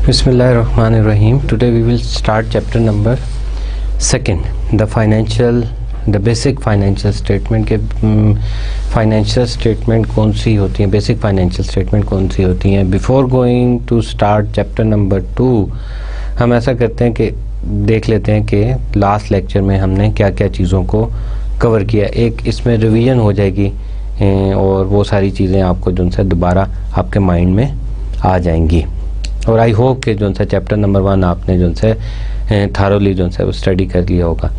Bismillahirrahmanirrahim. Today we will start chapter number 2, the basic financial statement के financial statement कौन सी होती हैं, basic financial statement कौन सी होती हैं. Before going to start chapter number 2, हम ऐसा करते हैं कि देख लेते हैं कि लास्ट लेक्चर में हमने क्या क्या चीज़ों को कवर किया. एक इसमें रिवीजन हो जाएगी और वो सारी चीज़ें आपको जो है दोबारा आपके माइंड में आ जाएंगी. और आई होप कि जो है चैप्टर नंबर 1 आपने जो है थारोली जो है वो स्टडी कर लिया होगा.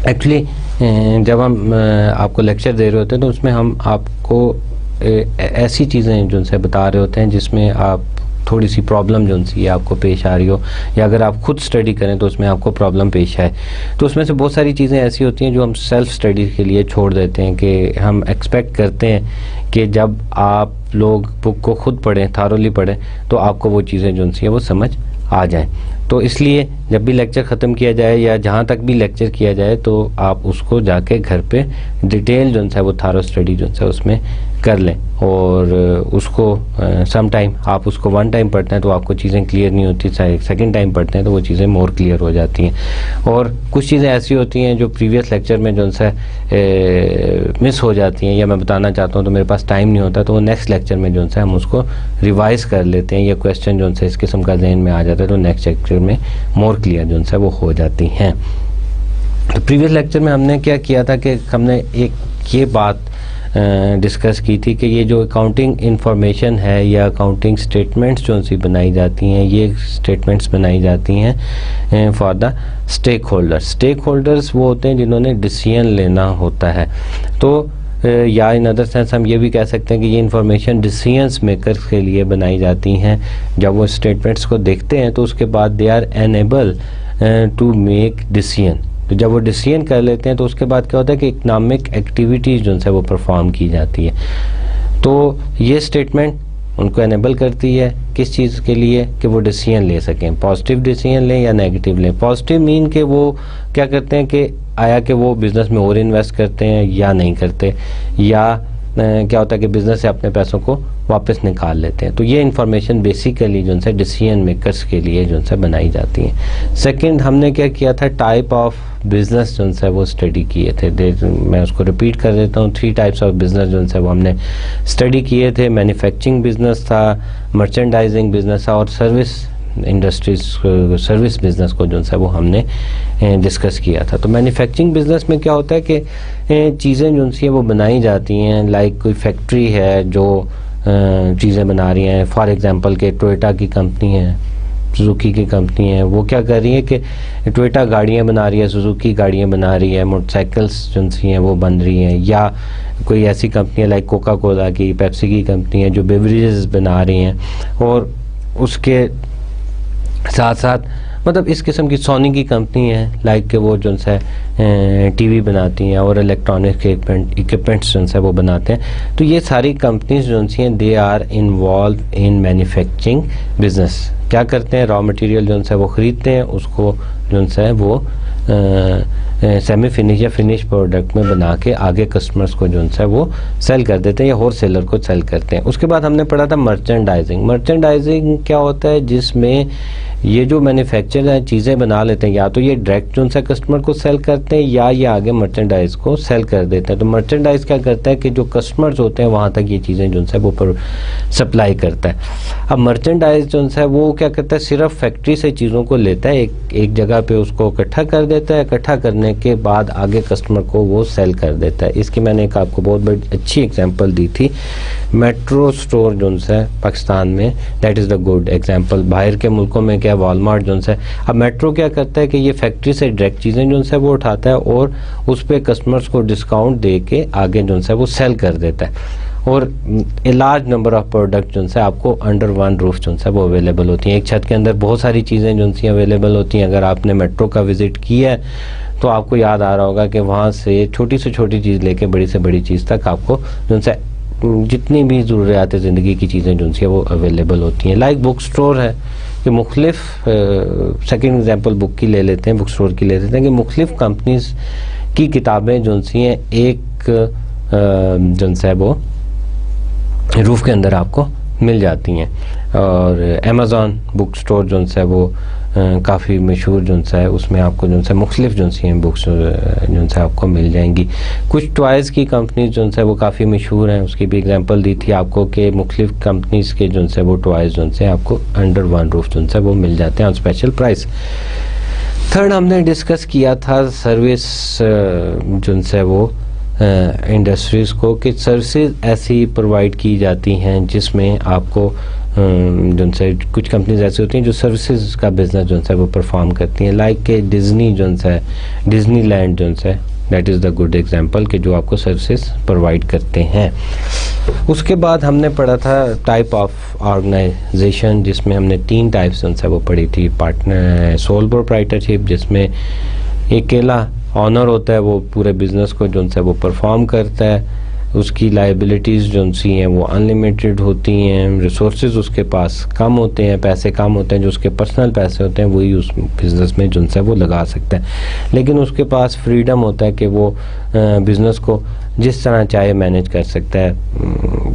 एक्चुअली जब हम आपको लेक्चर दे रहे होते हैं तो उसमें हम आपको ऐसी चीज़ें जो है बता रहे होते हैं जिसमें आप थोड़ी सी प्रॉब्लम जो सी आपको पेश आ रही हो, या अगर आप खुद स्टडी करें तो उसमें आपको प्रॉब्लम पेश आए. तो उसमें से बहुत सारी चीज़ें ऐसी होती हैं जो हम सेल्फ स्टडी के लिए छोड़ देते हैं कि हम एक्सपेक्ट करते हैं कि जब आप लोग बुक को खुद पढ़ें, थारोली पढ़ें, तो आपको वो चीज़ें जो सी है वो समझ आ जाएं. तो इसलिए जब भी लेक्चर ख़त्म किया जाए या जहाँ तक भी लेक्चर किया जाए तो आप उसको जाके घर पे डिटेल जो है वो थारो स्टडी जो है उसमें कर लें. और उसको सम टाइम आप उसको 1 टाइम पढ़ते हैं तो आपको चीज़ें क्लियर नहीं होती, सेकंड टाइम पढ़ते हैं तो वो चीज़ें मोर क्लियर हो जाती हैं. और कुछ चीज़ें ऐसी होती हैं जो प्रीवियस लेक्चर में जो है मिस हो जाती हैं या मैं बताना चाहता हूँ तो मेरे पास टाइम नहीं होता, तो वो नेक्स्ट लेक्चर में जो है हम उसको रिवाइज़ कर लेते हैं. या क्वेश्चन जो है इस किस्म का जहन में आ जाता है तो नेक्स्ट लेक्चर में मोर क्लियर जो है वो हो जाती हैं. तो प्रीवियस लेक्चर में हमने क्या किया था कि हमने एक ये बात डिस्कस की थी कि ये जो अकाउंटिंग इंफॉर्मेशन है या अकाउंटिंग स्टेटमेंट्स जो सी बनाई जाती हैं, ये स्टेटमेंट्स बनाई जाती हैं for the stakeholders. Stakeholders वो होते हैं जिन्होंने डिसीजन लेना होता है. तो या इन अदर सेंस हम ये भी कह सकते हैं कि ये इंफॉर्मेशन डिसीजंस मेकर्स के लिए बनाई जाती हैं. जब वो स्टेटमेंट्स को देखते हैं तो उसके बाद they are enable to make decision. तो जब वो डिसीजन कर लेते हैं तो उसके बाद क्या होता है कि इकनॉमिक एक्टिविटीज़ जो है वो परफॉर्म की जाती है. तो ये स्टेटमेंट उनको एनेबल करती है किस चीज़ के लिए कि वो डिसीजन ले सकें, पॉजिटिव डिसीजन लें या नेगेटिव लें. पॉजिटिव मीन कि वो क्या करते हैं कि आया कि वो बिज़नेस में और इन्वेस्ट करते हैं या नहीं करते, या क्या होता है कि बिज़नेस से अपने पैसों को वापस निकाल लेते हैं. तो ये इन्फॉर्मेशन बेसिकली जो है डिसीजन मेकर्स के लिए जो है बनाई जाती हैं. सेकंड हमने क्या किया था, टाइप ऑफ बिज़नेस जो है वो स्टडी किए थे. मैं उसको रिपीट कर देता हूँ. 3 टाइप्स ऑफ बिज़नेस जो है वो हमने स्टडी किए थे. मैन्युफैक्चरिंग बिज़नेस था, मर्चेंडाइजिंग बिज़नेस था और सर्विस इंडस्ट्रीज सर्विस बिज़नेस को जो है वो हमने डिस्कस किया था. तो मैन्युफैक्चरिंग बिज़नेस में क्या होता है कि चीज़ें जो सी वो बनाई जाती हैं. लाइक कोई फैक्ट्री है जो चीज़ें बना रही हैं. फॉर एग्जांपल के टोयोटा की कंपनी है, सुजुकी की कंपनी है, वो क्या कर रही है कि टोयोटा गाड़ियाँ बना रही है, सुजुकी गाड़ियाँ बना रही है, मोटरसाइकिल्स जो सी हैं वो बन रही हैं. या कोई ऐसी कंपनी है लाइक कोका कोला की, पेप्सी की कंपनी है जो बेवरेजेस बना रही हैं. और उसके साथ साथ मतलब इस किस्म की सोनी की कंपनी है लाइक कि वो जो है टीवी बनाती हैं और इलेक्ट्रॉनिक इक्विपमेंट्स जो है वो बनाते हैं. तो ये सारी कंपनीज जो सी हैं they are involve in manufacturing business. क्या करते हैं, रॉ मटेरियल जो है वो ख़रीदते हैं, उसको जो है वो सेमी फिनिश या फिनिश प्रोडक्ट में बना के आगे कस्टमर्स को जो है वो सेल कर देते हैं या होल सेलर को सेल करते हैं. उसके बाद हमने पढ़ा था मर्चेंडाइजिंग. मर्चेंडाइजिंग क्या होता है, जिसमें ये जो मैन्युफैक्चरर हैं चीज़ें बना लेते हैं, या तो ये डायरेक्ट जो है कस्टमर को सेल करते हैं या ये आगे मर्चेंडाइज को सेल कर देते हैं. तो मर्चेंडाइज क्या करता है कि जो कस्टमर्स होते हैं वहाँ तक ये चीज़ें जो है वो सप्लाई करता है. अब मर्चेंडाइज जो है वो क्या करता है, सिर्फ फैक्ट्री से चीज़ों को लेता है, एक जगह पे उसको इकट्ठा कर देता है, इकट्ठा करने के बाद आगे कस्टमर को वो सेल कर देता है. इसकी मैंने एक आपको बहुत बड़ी अच्छी एग्जांपल दी थी, मेट्रो स्टोर जो है पाकिस्तान में, that is the good example. बाहर के मुल्कों में क्या वॉलमार्ट जो है, अब मेट्रो क्या करता है कि ये फैक्ट्री से डायरेक्ट चीज़ें जो है वो उठाता है और उस पर कस्टमर्स को डिस्काउंट दे के आगे जो है वो सेल कर देता है. और a large number of product जो है आपको अंडर वन रूफ जो है वो अवेलेबल होती हैं. एक छत के अंदर बहुत सारी चीज़ें जो सी अवेलेबल होती हैं. अगर आपने मेट्रो का विज़िट किया है तो आपको याद आ रहा होगा कि वहाँ से छोटी चीज़ लेके बड़ी से बड़ी चीज़ तक आपको जो है जितनी भी ज़रूरियात ज़िंदगी की चीज़ें जो सी वो अवेलेबल होती हैं. लाइक बुक स्टोर है कि मुख्तलिफ सेकेंड एग्जांपल बुक की ले लेते हैं, बुक स्टोर की ले लेते हैं कि मुख्तलिफ कंपनीज की किताबें जो सी हैं एक जो है वो रूफ के अंदर आपको मिल जाती हैं। और अमेज़ॉन बुक स्टोर जो है वो काफ़ी मशहूर जो है, उसमें आपको जो है मुख्तलिफ जो सी हैं बुक्स जो है आपको मिल जाएंगी। कुछ टॉयज़ की कंपनीज जो है वो काफ़ी मशहूर हैं, उसकी भी एग्जांपल दी थी आपको कि मुख्तलिफ कंपनीज़ के जो है वो टॉयज़ जो है आपको अंडर वन रूफ जो है वो मिल जाते हैं ऑन स्पेशल प्राइस। थर्ड हमने डिस्कस किया था सर्विस जो है वो इंडस्ट्रीज़ को, कि सर्विसेज ऐसी प्रोवाइड की जाती हैं जिसमें आपको जो है कुछ कंपनीज ऐसी होती हैं जो सर्विसेज का बिज़नेस जो है वो परफॉर्म करती हैं, लाइक के डिज़नी जो है, डिज़नी लैंड जो है, that is the good example कि जो आपको सर्विसेज प्रोवाइड करते हैं। उसके बाद हमने पढ़ा था टाइप ऑफ ऑर्गेनाइजेशन, जिसमें हमने 3 टाइप्स जो है वो पढ़ी थी। पार्टनर सोल प्रोप्राइटरशिप, जिसमें अकेला ऑनर होता है, वो पूरे बिज़नेस को जो है वो परफॉर्म करता है, उसकी लाइबिलिटीज़ जो सी हैं वो अनलिमिटेड होती हैं, रिसोर्सेज उसके पास कम होते हैं, पैसे कम होते हैं, जो उसके पर्सनल पैसे होते हैं वही उस बिज़नेस में जो है वो लगा सकता है, लेकिन उसके पास फ्रीडम होता है कि वो बिज़नेस को जिस तरह चाहे मैनेज कर सकता है,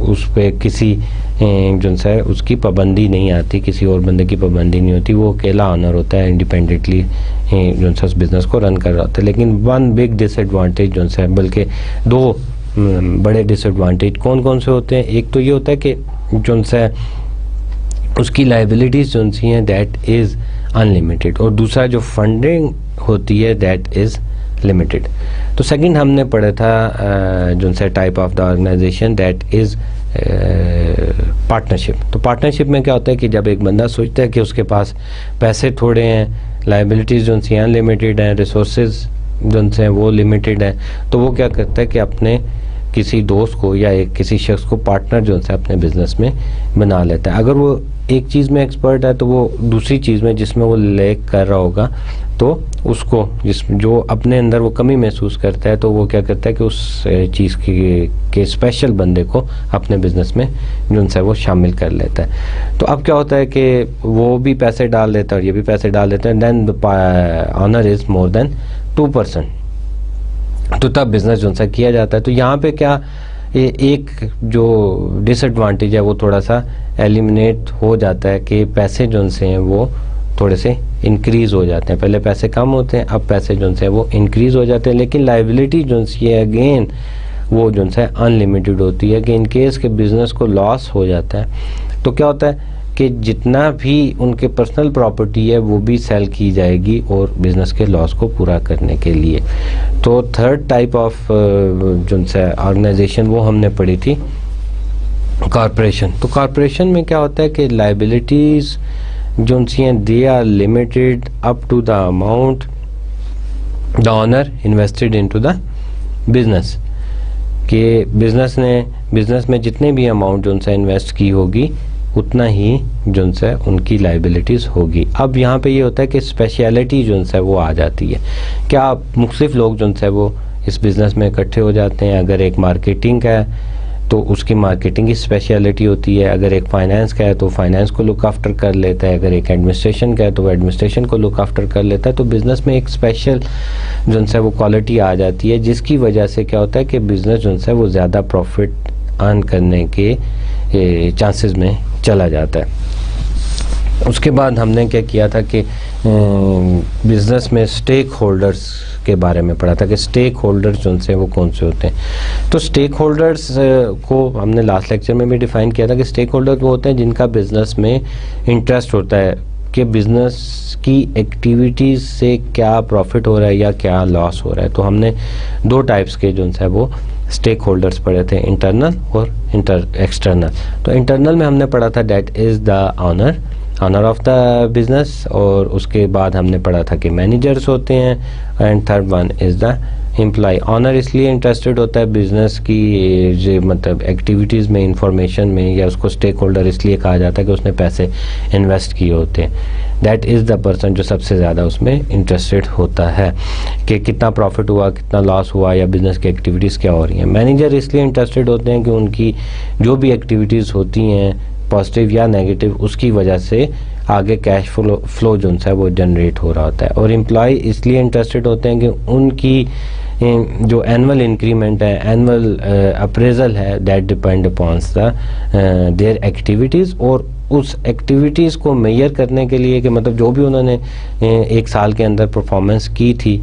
उस पर किसी जो है उसकी पाबंदी नहीं आती, किसी और बंदे की पाबंदी नहीं होती, वो अकेला ऑनर होता है, इंडिपेंडेंटली जो है उस बिज़नेस को रन कर रहा होता है। लेकिन वन बिग डिसएडवांटेज जो है, बल्कि 2 बड़े डिसएडवांटेज कौन कौन से होते हैं, एक तो ये होता है कि जो है उसकी लाइबिलिटीज़ जो सी हैं दैट इज़ अनलिमिटेड, और दूसरा जो फंडिंग होती है दैट इज़ लिमिटेड। तो सेकंड हमने पढ़ा था जो है type of the organization that is partnership. तो पार्टनरशिप में क्या होता है कि जब एक बंदा सोचता है कि उसके पास पैसे थोड़े हैं, लाइबिलिटीज़ जो सी अनलिमिटेड हैं, रिसोर्सेज जो हैं वो लिमिटेड हैं, तो वो क्या करता है कि अपने किसी दोस्त को या किसी शख्स को पार्टनर जो है अपने बिज़नेस में बना लेता है। अगर वो एक चीज़ में एक्सपर्ट है तो वो दूसरी चीज़ में जिसमें वो लैक कर रहा होगा, तो उसको जो अपने अंदर वो कमी महसूस करता है, तो वो क्या करता है कि उस चीज़ के स्पेशल बंदे को अपने बिज़नेस में जो है वो शामिल कर लेता है। तो अब क्या होता है कि वो भी पैसे डाल देता है और ये भी पैसे डाल देते हैं, then the owner is more than 2%, तो तब बिज़नेस जो है किया जाता है। तो यहाँ पे क्या एक जो डिसएडवांटेज है वो थोड़ा सा एलिमिनेट हो जाता है कि पैसे जो से हैं वो थोड़े से इंक्रीज़ हो जाते हैं, पहले पैसे कम होते हैं, अब पैसे जो है वो इंक्रीज़ हो जाते हैं, लेकिन लाइबिलिटी जो है अगेन वो जो है अनलिमिटेड होती है, कि इन केस के बिज़नेस को लॉस हो जाता है तो क्या होता है कि जितना भी उनके पर्सनल प्रॉपर्टी है वो भी सेल की जाएगी और बिज़नेस के लॉस को पूरा करने के लिए। तो थर्ड टाइप ऑफ जो है ऑर्गेनाइजेशन वो हमने पढ़ी थी कॉरपोरेशन। तो कॉरपोरेशन में क्या होता है कि लाइबिलिटीज़ जो सी हैं they are limited up to the amount the owner invested into the business, कि बिज़नेस में जितने भी अमाउंट जो है इन्वेस्ट की होगी उतना ही जो है उनकी लाइबिलिटीज़ होगी। अब यहाँ पे ये होता है कि स्पेशलिटी जो है वो आ जाती है, क्या मुख्तलिफ लोग जो है वो इस बिज़नेस में इकट्ठे हो जाते हैं। अगर एक मार्केटिंग का है तो उसकी मार्केटिंग की स्पेशलिटी होती है, अगर एक फाइनेंस का है तो फाइनेंस को लुक आफ्टर कर लेता है, अगर एक एडमिनिस्ट्रेशन का है तो वो एडमिनिस्ट्रेशन को लुक आफ्टर कर लेता है। तो बिज़नेस में एक स्पेशल जो है वो क्वालिटी आ जाती है, जिसकी वजह से क्या होता है कि बिज़नेस जो है वो ज़्यादा प्रॉफिट अर्न करने के चांसेस में चला जाता है। उसके बाद हमने क्या किया था कि बिज़नेस में स्टेक होल्डर्स के बारे में पढ़ा था कि स्टेक होल्डर्स जो से वो कौन से होते हैं। तो स्टेक होल्डर्स को हमने लास्ट लेक्चर में भी डिफ़ाइन किया था कि स्टेक होल्डर्स वो होते हैं जिनका बिज़नेस में इंटरेस्ट होता है कि बिज़नेस की एक्टिविटीज़ से क्या प्रॉफिट हो रहा है या क्या लॉस हो रहा है। तो हमने 2 टाइप्स के जो है वो स्टेक होल्डर्स पढ़े थे, इंटरनल और एक्सटर्नल। तो इंटरनल में हमने पढ़ा था that is the owner of the business, और उसके बाद हमने पढ़ा था कि मैनेजर्स होते हैं, and third one is the employ. Owner इसलिए इंटरेस्टेड होता है बिज़नेस की जो मतलब एक्टिविटीज़ में, इंफॉर्मेशन में, या उसको स्टेक होल्डर इसलिए कहा जाता है कि उसने पैसे इन्वेस्ट किए होते हैं। दैट इज़ द पर्सन जो सबसे ज़्यादा उसमें इंटरेस्टेड होता है कि कितना प्रॉफिट हुआ, कितना लॉस हुआ, या बिज़नेस की एक्टिविटीज़ क्या हो रही हैं। मैनेजर इसलिए इंटरेस्टेड होते हैं कि उनकी जो भी एक्टिविटीज़ होती हैं पॉजिटिव या नेगेटिव, उसकी वजह से आगे कैश फ्लो जो है वो जनरेट हो रहा होता है। और एम्प्लॉय इसलिए इंटरेस्टेड होते हैं कि उनकी जो एनुअल इंक्रीमेंट है, एनुअल अप्रेजल है, that depend upons the their activities. और उस एक्टिविटीज़ को मेजर करने के लिए कि मतलब जो भी उन्होंने एक साल के अंदर परफॉर्मेंस की थी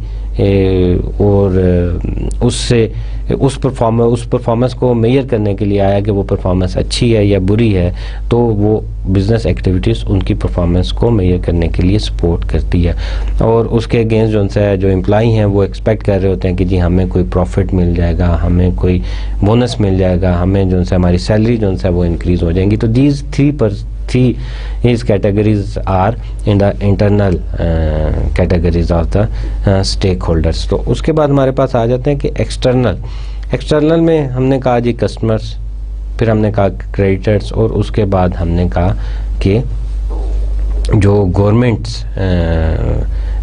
और उससे उस परफॉर्मेंस को मेजर करने के लिए आया कि वो परफॉर्मेंस अच्छी है या बुरी है, तो वो बिज़नेस एक्टिविटीज़ उनकी परफॉर्मेंस को मेजर करने के लिए सपोर्ट करती है। और उसके अगेंस्ट जो एम्प्लॉई हैं वो एक्सपेक्ट कर रहे होते हैं कि जी हमें कोई प्रॉफिट मिल जाएगा, हमें कोई बोनस मिल जाएगा, हमें हमारी सैलरी वो इंक्रीज़ हो जाएंगी। तो these three his categories are in the internal categories of the stakeholders। तो उसके बाद हमारे पास आ जाते हैं कि एक्सटर्नल में हमने कहा जी कस्टमर्स, फिर हमने कहा क्रेडिटर्स, और उसके बाद हमने कहा कि जो गवर्नमेंट्स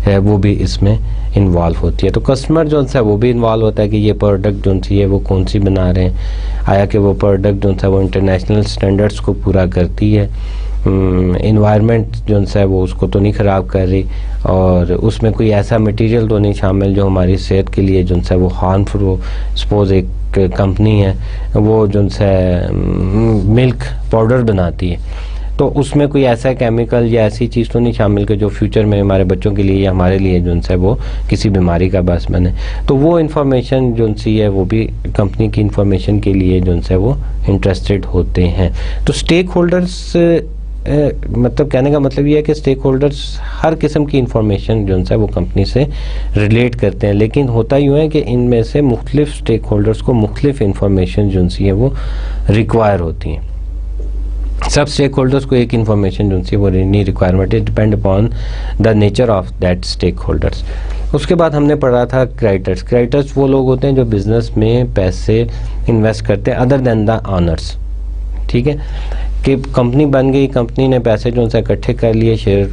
है वो भी इसमें इन्वॉल्व होती है। तो कस्टमर वो भी इन्वॉल्व होता है कि ये प्रोडक्ट है वो कौन सी बना रहे हैं, आया कि वो प्रोडक्ट वो इंटरनेशनल स्टैंडर्ड्स को पूरा करती है, इन्वायरमेंट वो उसको तो नहीं ख़राब कर रही, और उसमें कोई ऐसा मटेरियल तो नहीं शामिल जो हमारी सेहत के लिए वो हार्मफुल हो। सपोज़ एक कंपनी है वो मिल्क पाउडर बनाती है, तो उसमें कोई ऐसा केमिकल या ऐसी चीज़ तो नहीं शामिल कि जो फ्यूचर में हमारे बच्चों के लिए या हमारे लिए वो किसी बीमारी का बायस बने। तो वो इन्फॉर्मेशन है वो भी कंपनी की इन्फॉर्मेशन के लिए वो इंटरेस्टेड होते हैं। तो स्टेक होल्डर्स मतलब कहने का मतलब ये है कि स्टेक होल्डर्स हर किस्म की इंफॉर्मेशन वो कंपनी से रिलेट करते हैं, लेकिन होता यूँ है कि इनमें से मुख्तलिफ स्टेक होल्डर्स को मुख्तलिफ इंफॉर्मेशन वो रिक्वायर होती हैं। सब स्टेक होल्डर्स को एक इन्फॉर्मेशन वो नहीं requirement, it depend upon the nature of that stakeholders. उसके बाद हमने पढ़ा था क्रेडिटर्स वो लोग होते हैं जो बिज़नेस में पैसे इन्वेस्ट करते हैं अदर देन द ऑनर्स। ठीक है कि कंपनी बन गई, कंपनी ने पैसे इकट्ठे कर लिए, शेयर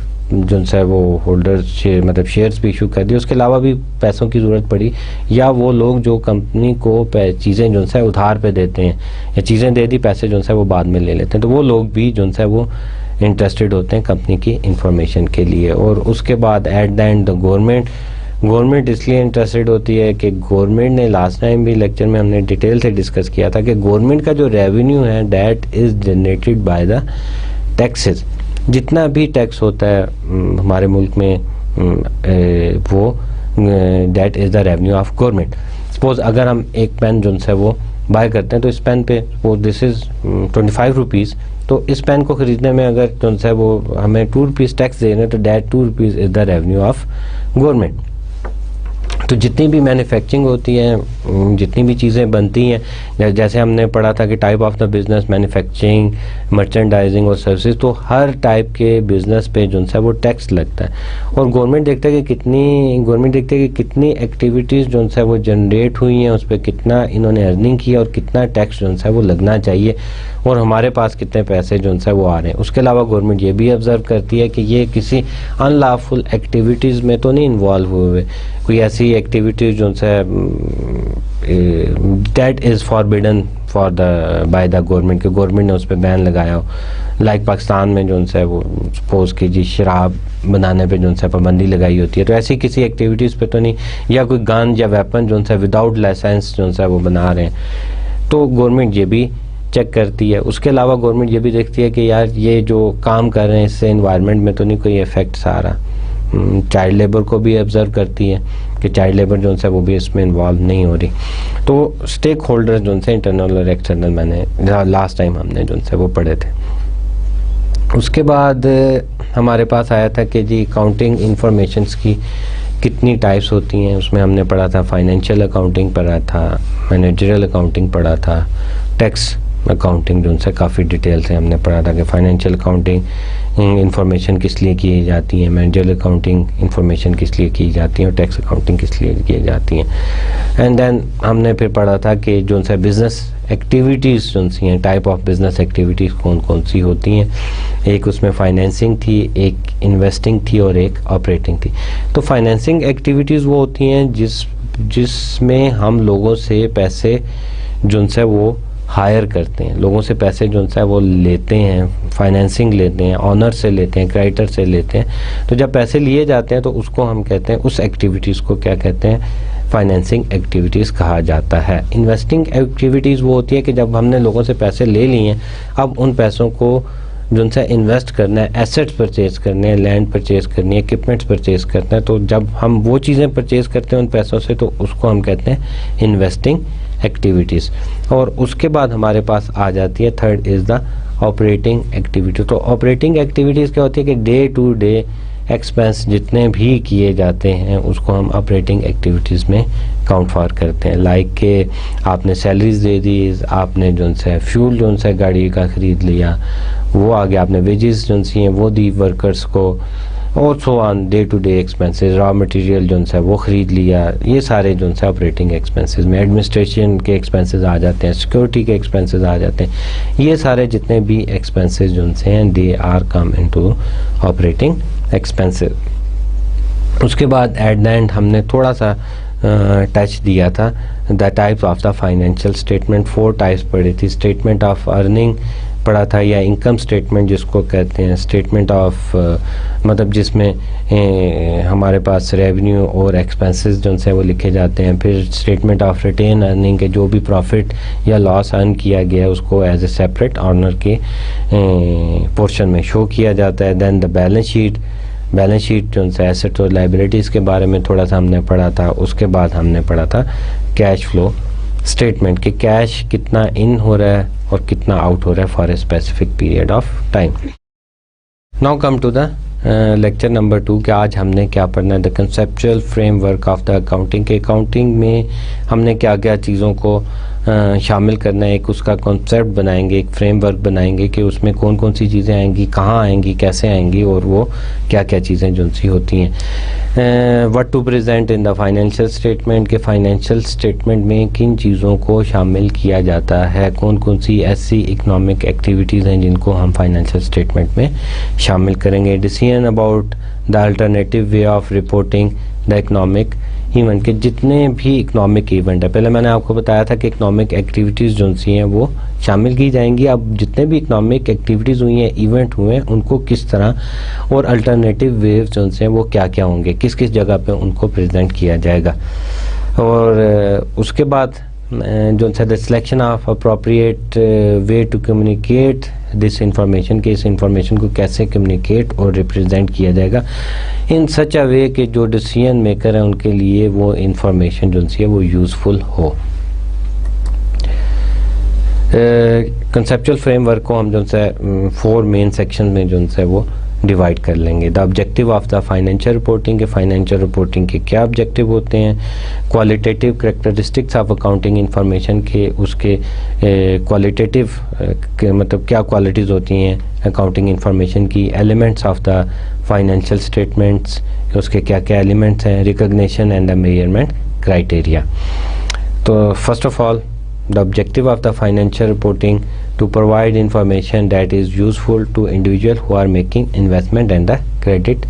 वो होल्डर शेयर मतलब शेयर्स भी इशू कर दिए, उसके अलावा भी पैसों की ज़रूरत पड़ी, या वो लोग जो कंपनी को चीज़ें उधार पे देते हैं या चीज़ें दे दी, पैसे वो बाद में ले लेते हैं, तो वो लोग भी वो इंटरेस्टेड होते हैं कंपनी की इंफॉर्मेशन के लिए। और उसके बाद एट द एंड गवर्नमेंट इसलिए इंटरेस्टेड होती है कि गवर्नमेंट ने लास्ट टाइम भी लेक्चर में हमने डिटेल से डिस्कस किया था कि गवर्नमेंट का जो रेवेन्यू है that is generated by the taxes. जितना भी टैक्स होता है हमारे मुल्क में वो that is the revenue of government. Suppose अगर हम एक पेन वो बाय करते हैं, तो इस पेन पे वो दिस इज़ 25 रुपीज़, तो इस पेन को ख़रीदने में अगर वो हमें 2 रुपीज़ टैक्स दे रहे हैं, तो that 2 rupees is the revenue of government. तो जितनी भी मैन्युफैक्चरिंग होती है, जितनी भी चीज़ें बनती हैं, जैसे हमने पढ़ा था कि type of the business, manufacturing, merchandising और सर्विसेज, तो हर टाइप के बिज़नेस पे वो टैक्स लगता है। और गवर्नमेंट देखता है कि कितनी एक्टिविटीज़ वो जनरेट हुई हैं, उस पर कितना इन्होंने अर्निंग की और कितना टैक्स वो लगना चाहिए, और हमारे पास कितने पैसे वो आ रहे हैं। उसके अलावा गवर्नमेंट ये भी ऑब्ज़र्व करती है कि ये किसी अनलॉफुल एक्टिविटीज़ में तो नहीं इन्वॉल्व हुए, कोई ऐसी activities that is forbidden for by the government, के गवर्नमेंट ने उस पर बैन लगाया हो। लाइक पाकिस्तान में वो सपोज़ कीजिए शराब बनाने पे पाबंदी लगाई होती है, तो ऐसी किसी एक्टिविटीज़ पे तो नहीं, या कोई गन या वेपन विदाउट लाइसेंस वो बना रहे हैं, तो गवर्नमेंट ये भी चेक करती है। उसके अलावा गवर्नमेंट ये भी देखती है कि यार ये जो काम कर रहे हैं इससे एनवायरनमेंट में तो नहीं कोई इफेक्ट्स आ रहा। चाइल्ड लेबर को भी ऑब्ज़र्व करती है कि चाइल्ड लेबर वो भी इसमें इन्वॉल्व नहीं हो रही। तो स्टेक होल्डर्स इंटरनल और एक्सटर्नल मैंने लास्ट टाइम हमने वो पढ़े थे। उसके बाद हमारे पास आया था कि जी अकाउंटिंग इंफॉर्मेशंस की कितनी टाइप्स होती हैं, उसमें हमने पढ़ा था फाइनेंशियल अकाउंटिंग पढ़ा था, मैनेजरियल अकाउंटिंग पढ़ा था, टैक्स अकाउंटिंग काफ़ी डिटेल से हमने पढ़ा था कि फाइनेंशियल अकाउंटिंग इंफॉर्मेशन किस लिए की जाती है, मैनेजरियल अकाउंटिंग इंफॉर्मेशन किस लिए की जाती है, और टैक्स अकाउंटिंग किस लिए की जाती हैं। एंड देन हमने फिर पढ़ा था कि बिज़नेस एक्टिविटीज़ हैं, टाइप ऑफ बिज़नेस एक्टिविटीज़ कौन कौन सी होती हैं। एक उसमें फाइनेंसिंग थी, एक इन्वेस्टिंग थी और एक ऑपरेटिंग थी। तो फाइनेंसिंग एक्टिविटीज़ वो होती हैं जिसमें हम लोगों से पैसे वो हायर करते हैं, लोगों से पैसे जो है वो लेते हैं, फाइनेंसिंग लेते हैं, ऑनर से लेते हैं, क्रेडिटर से लेते हैं। तो जब पैसे लिए जाते हैं तो उसको हम कहते हैं, उस एक्टिविटीज़ को क्या कहते हैं, फाइनेंसिंग एक्टिविटीज़ कहा जाता है। इन्वेस्टिंग एक्टिविटीज़ वो होती है कि जब हमने लोगों से पैसे ले लिए हैं, अब उन पैसों को जो उनसे इन्वेस्ट करना है, एसेट्स परचेज़ करने हैं, लैंड परचेज़ करनी है, इक्विपमेंट्स परचेज़ करना है। तो जब हम वो चीज़ें परचेज़ करते हैं उन पैसों से, तो उसको हम कहते हैं इन्वेस्टिंग एक्टिविटीज़। और उसके बाद हमारे पास आ जाती है, third is the operating activity. तो ऑपरेटिंग एक्टिविटीज़ क्या होती है कि डे टू डे एक्सपेंस जितने भी किए जाते हैं उसको हम ऑपरेटिंग एक्टिविटीज़ में काउंट फॉर करते हैं। लाइक के आपने सैलरीज दे दी, आपने जो है फ्यूल जो है गाड़ी का ख़रीद लिया, वो आ गया, आपने वेजेस जो हैं वो दी वर्कर्स को, और so on day to day expenses, raw material जो है वो ख़रीद लिया। ये सारे जो है ऑपरेटिंग एक्सपेंसेस में, एडमिनिस्ट्रेशन के एक्सपेंसेस आ जाते हैं, सिक्योरिटी के एक्सपेंसेस आ जाते हैं। ये सारे जितने भी एक्सपेंसेस जो हैं they are come into operating expenses. उसके बाद एट द एंड हमने थोड़ा सा टच दिया था the types of the financial statement. 4 types पढ़ी थी। स्टेटमेंट ऑफ अर्निंग पढ़ा था, या इनकम स्टेटमेंट जिसको कहते हैं। स्टेटमेंट ऑफ मतलब जिसमें हमारे पास रेवेन्यू और एक्सपेंसेस जो है वो लिखे जाते हैं। फिर स्टेटमेंट ऑफ रिटेन अर्निंग के जो भी प्रॉफिट या लॉस अर्न किया गया है उसको एज ए सेपरेट ऑनर के पोर्शन में शो किया जाता है। Then the balance sheet, balance sheet जो है एसेट और लाइबिलिटीज़ के बारे में थोड़ा सा हमने पढ़ा था। उसके बाद हमने पढ़ा था कैश फ्लो स्टेटमेंट कि कैश कितना इन हो रहा है और कितना आउट हो रहा है for a specific period of time. Now come to the lecture number 2 कि आज हमने क्या पढ़ना है, the conceptual framework of the accounting के अकाउंटिंग में हमने क्या क्या चीज़ों को शामिल करना है। एक उसका कॉन्सेप्ट बनाएंगे, एक फ्रेमवर्क बनाएंगे कि उसमें कौन कौन सी चीज़ें आएंगी, कहाँ आएंगी, कैसे आएंगी, और वो क्या क्या चीज़ें जो सी होती हैं। What to present in the financial statement के फाइनेंशियल स्टेटमेंट में किन चीज़ों को शामिल किया जाता है, कौन कौन सी ऐसी इकोनॉमिक एक्टिविटीज़ हैं जिनको हम फाइनेंशियल स्टेटमेंट में शामिल करेंगे। Decision about the alternative way of reporting the economic event के जितने भी इकोनॉमिक इवेंट है, पहले मैंने आपको बताया था कि इकोनॉमिक एक्टिविटीज़ जो सी हैं वो शामिल की जाएंगी। अब जितने भी इकोनॉमिक एक्टिविटीज़ हुई हैं, इवेंट हुए हैं, उनको किस तरह और अल्टरनेटिव वेव्स जो हैं वो क्या क्या होंगे, किस किस जगह पे उनको प्रेजेंट किया जाएगा। और उसके बाद जो है the selection of appropriate way to communicate this information के इस इंफॉर्मेशन को कैसे कम्युनिकेट और रिप्रेजेंट किया जाएगा इन सच अ वे कि जो डिसीजन मेकर हैं उनके लिए वो इंफॉर्मेशन जो है वो यूज़फुल हो। कंसेप्चुअल फ्रेमवर्क को हम जो है 4 मेन सेक्शन में जो है वो डिवाइड कर लेंगे। The objective of the financial reporting के फाइनेंशियल रिपोर्टिंग के क्या ऑब्जेक्टिव होते हैं, qualitative characteristics of accounting information के उसके क्वालिटेटिव मतलब क्या क्वालिटीज़ होती हैं अकाउंटिंग इंफॉर्मेशन की, elements of the financial statements उसके क्या क्या एलिमेंट्स हैं, recognition and the measurement criteria. तो first of all the objective of the financial reporting to provide information that is useful to individual who are making investment and the credit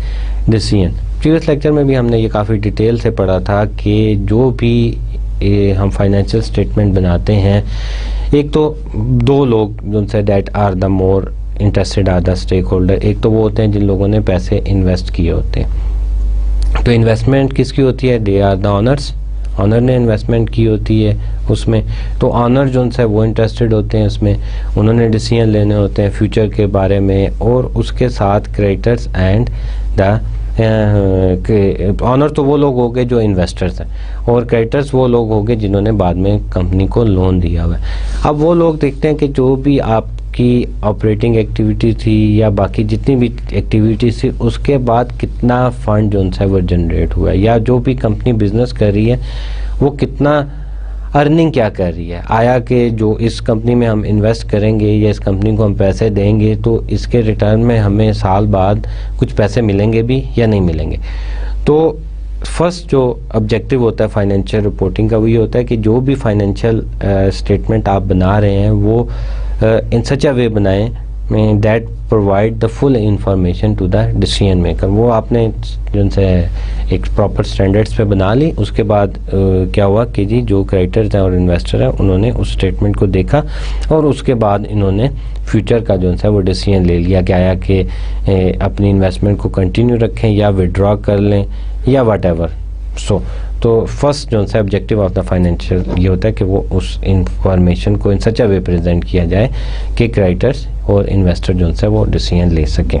decision। Previous lecture में भी हमने ये काफ़ी detail से पढ़ा था कि जो भी हम फाइनेंशियल स्टेटमेंट बनाते हैं, एक तो 2 लोग जो say that are the more interested are the stakeholder. एक तो वो होते हैं जिन लोगों ने पैसे इन्वेस्ट किए होते हैं। तो इन्वेस्टमेंट किसकी होती है, they are the owners, owner ने इन्वेस्टमेंट की होती है उसमें। तो ऑनर जो है वो इंटरेस्टेड होते हैं उसमें, उन्होंने डिसीजन लेने होते हैं फ्यूचर के बारे में। और उसके साथ क्रेडिटर्स एंड द ऑनर तो वो लोग हो गए जो इन्वेस्टर्स हैं, और क्रेडिटर्स वो लोग हो गए जिन्होंने बाद में कंपनी को लोन दिया हुआ है। अब वो लोग देखते हैं कि जो भी आपकी ऑपरेटिंग एक्टिविटी थी या बाकी जितनी भी एक्टिविटीज थी उसके बाद कितना फंड जो है वो जनरेट हुआ है, या जो भी कंपनी बिजनेस कर रही है वो कितना अर्निंग क्या कर रही है। आया कि जो इस कंपनी में हम इन्वेस्ट करेंगे या इस कंपनी को हम पैसे देंगे तो इसके रिटर्न में हमें साल बाद कुछ पैसे मिलेंगे भी या नहीं मिलेंगे। तो फर्स्ट जो ऑब्जेक्टिव होता है फाइनेंशियल रिपोर्टिंग का वो ये होता है कि जो भी फाइनेंशियल स्टेटमेंट आप बना रहे हैं वो इन सच अ वे बनाएं में that provide the full information to the decision maker. वो आपने जो से एक प्रॉपर स्टैंडर्ड्स पे बना ली, उसके बाद क्या हुआ कि जी जो क्रेडिटर्स हैं और इन्वेस्टर हैं उन्होंने उस स्टेटमेंट को देखा और उसके बाद इन्होंने फ्यूचर का जो है वो डिसीजन ले लिया कि आया कि अपनी इन्वेस्टमेंट को कंटिन्यू रखें या विड्रॉ कर लें या वट एवर। सो तो फर्स्ट जो है ऑब्जेक्टिव ऑफ द फाइनेंशियल ये होता है कि वो उस इंफॉर्मेशन को इन सच अ वे प्रेजेंट किया जाए कि क्रेडिटर्स और इन्वेस्टर जो है वो डिसीजन ले सकें।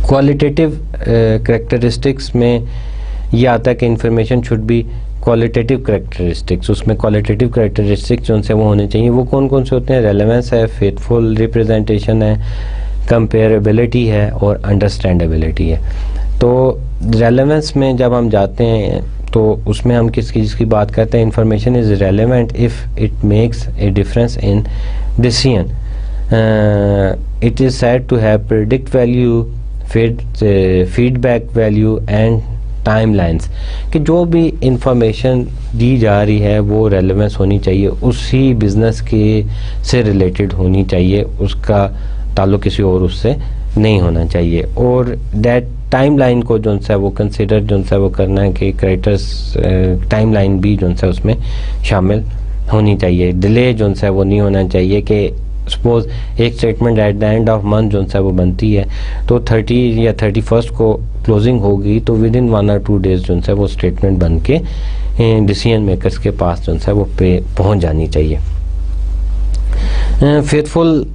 क्वालिटेटिव करेक्टरिस्टिक्स में ये आता है कि information should be qualitative characteristics. उसमें क्वालिटेटिव करेक्टरिस्टिक्स जो है वो होने चाहिए। वो कौन कौन से होते हैं? रेलेवेंस है, फेथफुल रिप्रेजेंटेशन है, कंपेरेबिलिटी है और अंडरस्टैंडेबिलिटी है। तो रेलेवेंस में जब हम जाते हैं तो उसमें हम किस चीज़ की बात करते हैं? Information is relevant if it makes a difference in decision, it is said to have predict value, feedback value and timelines. कि जो भी इंफॉर्मेशन दी जा रही है वो रेलेवेंस होनी चाहिए, उसी बिज़नेस के से रिलेटेड होनी चाहिए, उसका ताल्लुक़ किसी और उससे नहीं होना चाहिए। और दैट टाइमलाइन को जो है वो कंसिडर जो है वो करना है कि क्रेडिटर्स टाइमलाइन भी जो है उसमें शामिल होनी चाहिए। डिले जो है वो नहीं होना चाहिए कि सपोज एक statement at the end of month जो है वो बनती है तो 30 या 31 को क्लोजिंग होगी तो विद इन 1 or 2 डेज जो है वो स्टेटमेंट बन के डिसीजन मेकर्स के पास जो है वो पे पहुँच जानी चाहिए। फेथफुल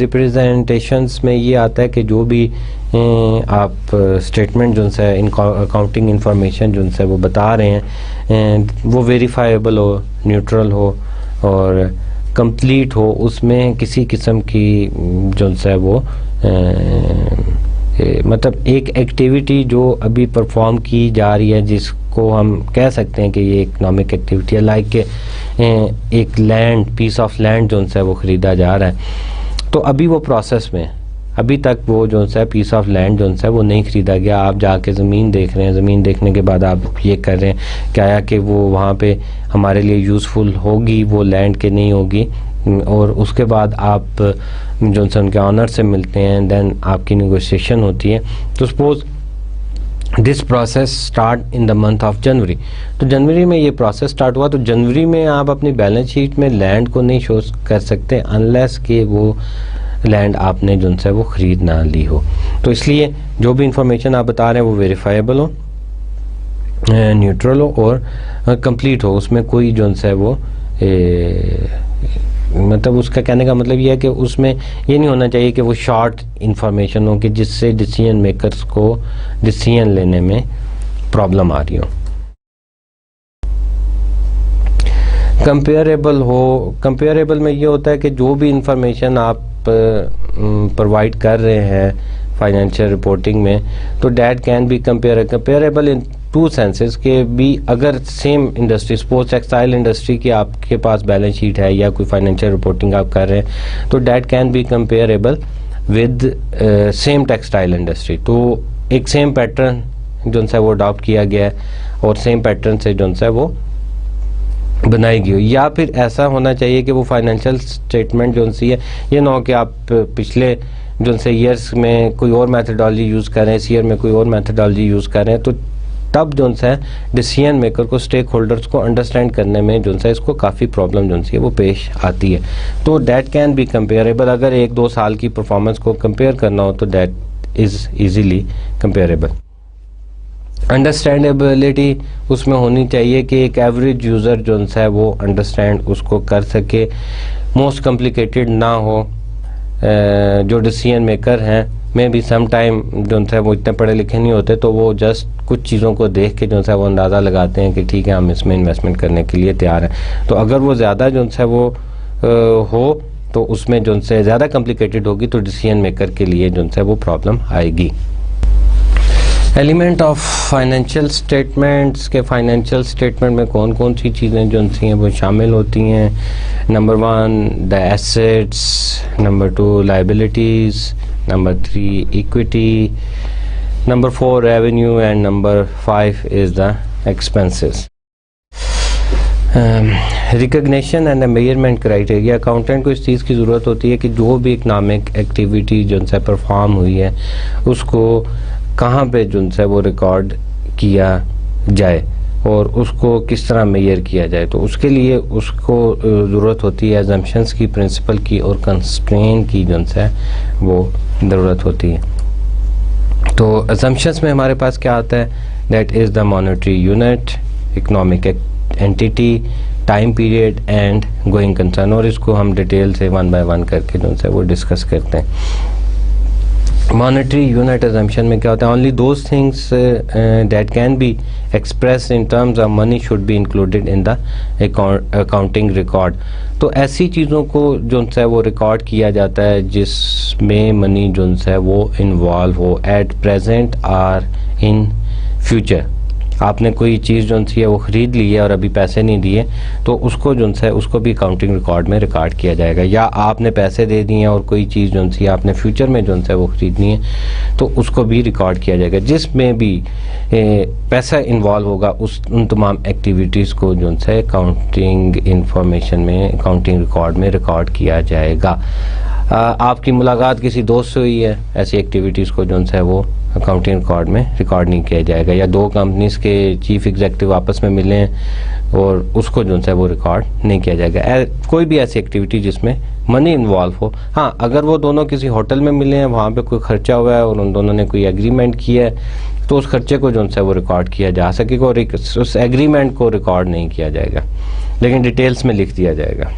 रिप्रेजेंटेशंस में ये आता है कि जो भी आप स्टेटमेंट जो है अकाउंटिंग इंफॉर्मेशन जो है वो बता रहे हैं वो वेरीफाइबल हो, न्यूट्रल हो और कंप्लीट हो, उसमें किसी किस्म की जो है वो मतलब एक एक्टिविटी जो अभी परफॉर्म की जा रही है जिसको हम कह सकते हैं कि ये इकोनॉमिक एक्टिविटी है, लाइक एक लैंड, पीस ऑफ लैंड जो है वो ख़रीदा जा रहा है तो अभी वो प्रोसेस में, अभी तक वो जो है पीस ऑफ लैंड जो है वो नहीं ख़रीदा गया। आप जाके ज़मीन देख रहे हैं, ज़मीन देखने के बाद आप ये कर रहे हैं क्या कि वो वहाँ पे हमारे लिए यूज़फुल होगी वो लैंड के नहीं होगी, और उसके बाद आप जो है उनके ऑनर से मिलते हैं, देन आपकी नेगोशिएशन होती है। तो suppose this process start in the month of January, तो जनवरी में ये प्रोसेस स्टार्ट हुआ तो जनवरी में आप अपनी बैलेंस शीट में लैंड को नहीं शो कर सकते अनलेस कि वो लैंड आपने जो है वो ख़रीद ना ली हो। तो इसलिए जो भी इंफॉर्मेशन आप बता रहे हैं वो वेरीफाइबल हो, न्यूट्रल हो और कंप्लीट हो, उसमें कोई जो है वो मतलब उसका कहने का मतलब ये है कि उसमें ये नहीं होना चाहिए कि वो शॉर्ट इंफॉर्मेशन हो कि जिससे डिसीजन मेकर्स को डिसीजन लेने में प्रॉब्लम आ रही हो। कंपेरेबल हो, कंपेरेबल में ये होता है कि जो भी इंफॉर्मेशन आप प्रोवाइड कर रहे हैं फाइनेंशियल रिपोर्टिंग में तो that can be comparable in 2 senses के भी। अगर same industry, suppose textile industry की आपके पास बैलेंस शीट है या कोई फाइनेंशियल रिपोर्टिंग आप कर रहे हैं तो that can be comparable with same textile industry. तो एक सेम पैटर्न जो है वो अडॉप्ट किया गया है और सेम पैटर्न से जो है वो बनाई गई हो, या फिर ऐसा होना चाहिए कि वो फाइनेंशियल स्टेटमेंट जो है ये ना हो कि आप पिछले जो है ईयर्स में कोई और मैथडोलॉजी यूज़ कर रहे हैं, इस ईयर में कोई और मैथडोलॉजी यूज़ कर रहे हैं, तो तब जो है डिसीजन मेकर को, स्टेक होल्डर्स को अंडरस्टैंड करने में जो है इसको काफ़ी प्रॉब्लम जो है वो पेश आती है। तो डैट कैन बी कंपेरेबल, अगर 1-2 साल की परफॉर्मेंस को कंपेयर करना हो तो that is easily comparable. Understandability उसमें होनी चाहिए कि एक एवरेज यूज़र जो है वो अंडरस्टैंड उसको कर सके, मोस्ट कॉम्प्लिकेटेड ना हो। जो डिसीजन मेकर हैं में भी सम टाइम जो है वो इतने पढ़े लिखे नहीं होते तो वो जस्ट कुछ चीज़ों को देख के जो है वो अंदाज़ा लगाते हैं कि ठीक है हम इसमें इन्वेस्टमेंट करने के लिए तैयार हैं। तो अगर वो ज़्यादा जो है वो हो तो उसमें जो है ज़्यादा कॉम्प्लिकेटेड होगी तो डिसीजन मेकर के लिए जो है वो प्रॉब्लम आएगी। एलिमेंट ऑफ फाइनेंशियल स्टेटमेंट्स के, फाइनेंशियल स्टेटमेंट में कौन कौन सी चीज़ें जो हैं वो शामिल होती हैं? Number 1 the assets, number 2 liabilities, number 3 equity, number 4 revenue and number 5 is the expenses. Recognition and measurement criteria, accountant को इस चीज़ की ज़रूरत होती है कि जो भी इकनॉमिक एक्टिविटी जो है परफॉर्म हुई है उसको कहाँ पे जो है वो रिकॉर्ड किया जाए और उसको किस तरह मेजर किया जाए। तो उसके लिए उसको ज़रूरत होती है अजम्पशंस की, प्रिंसिपल की और कंस्ट्रेन की जो है वो ज़रूरत होती है। तो अजम्पशंस में हमारे पास क्या आता है, that is the monetary unit, economic entity, time period and going concern, और इसको हम डिटेल से वन बाय वन करके जो है वो डिस्कस करते हैं। मॉनेटरी यूनिट अजम्पशन में क्या होता है, only those things that can be expressed in terms of money should be included in the accounting record. तो ऐसी चीज़ों को जो है वो रिकॉर्ड किया जाता है जिसमें मनी जो है वो इन्वॉल्व हो एट प्रेजेंट और इन फ्यूचर। आपने कोई चीज़ जो है वो ख़रीद ली है और अभी पैसे नहीं दिए तो उसको जो है उसको भी अकाउंटिंग रिकॉर्ड में रिकॉर्ड किया जाएगा, या आपने पैसे दे दिए और कोई चीज़ जो है आपने फ्यूचर में जो है वो ख़रीदनी है तो उसको भी रिकॉर्ड किया जाएगा। जिसमें भी पैसा इन्वॉल्व होगा उन तमाम एक्टिविटीज़ को जो है अकाउंटिंग इंफॉर्मेशन में, अकाउंटिंग रिकॉर्ड में रिकॉर्ड किया जाएगा। आपकी मुलाकात किसी दोस्त से हुई है, ऐसी एक्टिविटीज़ को जो है वो अकाउंटिंग रिकॉर्ड में रिकॉर्ड नहीं किया जाएगा, या दो कंपनीज के चीफ एग्जीक्यूटिव आपस में मिले हैं और उसको जो है वो रिकॉर्ड नहीं किया जाएगा। कोई भी ऐसी एक्टिविटी जिसमें मनी इन्वॉल्व हो। हाँ, अगर वो दोनों किसी होटल में मिले हैं, वहाँ पे कोई खर्चा हुआ है और उन दोनों ने कोई एग्रीमेंट किया है तो उस खर्चे को जो है वो रिकॉर्ड किया जा सकेगा और उस एग्रीमेंट को रिकॉर्ड नहीं किया जाएगा, लेकिन डिटेल्स में लिख दिया जाएगा।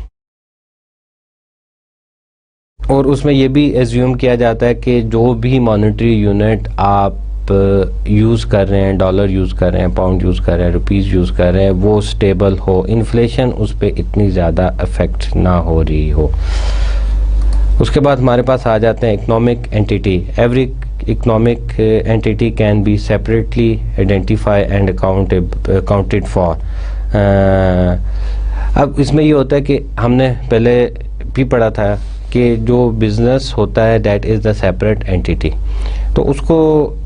और उसमें ये भी एज्यूम किया जाता है कि जो भी मॉनेटरी यूनिट आप यूज़ कर रहे हैं, डॉलर यूज़ कर रहे हैं, पाउंड यूज़ कर रहे हैं, रुपीज़ यूज़ कर रहे हैं, वो स्टेबल हो, इन्फ्लेशन उस पर इतनी ज़्यादा अफेक्ट ना हो रही हो। उसके बाद हमारे पास आ जाते हैं economic entity. Every economic entity can be separately identify and accounted for. अब इसमें ये होता है कि हमने पहले भी पढ़ा था कि जो बिज़नेस होता है that is the separate entity, तो उसको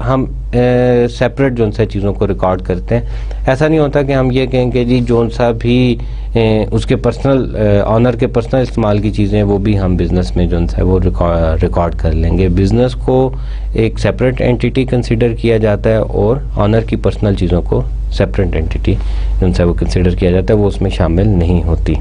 हम सेपरेट जो सा चीज़ों को रिकॉर्ड करते हैं। ऐसा नहीं होता कि हम ये कहें कि जी जो सा भी उसके पर्सनल ऑनर के पर्सनल इस्तेमाल की चीज़ें वो भी हम बिज़नेस में जो है वो रिकॉर्ड कर लेंगे। बिज़नेस को एक सेपरेट एंटिटी कंसिडर किया जाता है और ऑनर की पर्सनल चीज़ों को सेपरेट एंटिटी जो है वो कंसिडर किया जाता है, वो उसमें शामिल नहीं होती।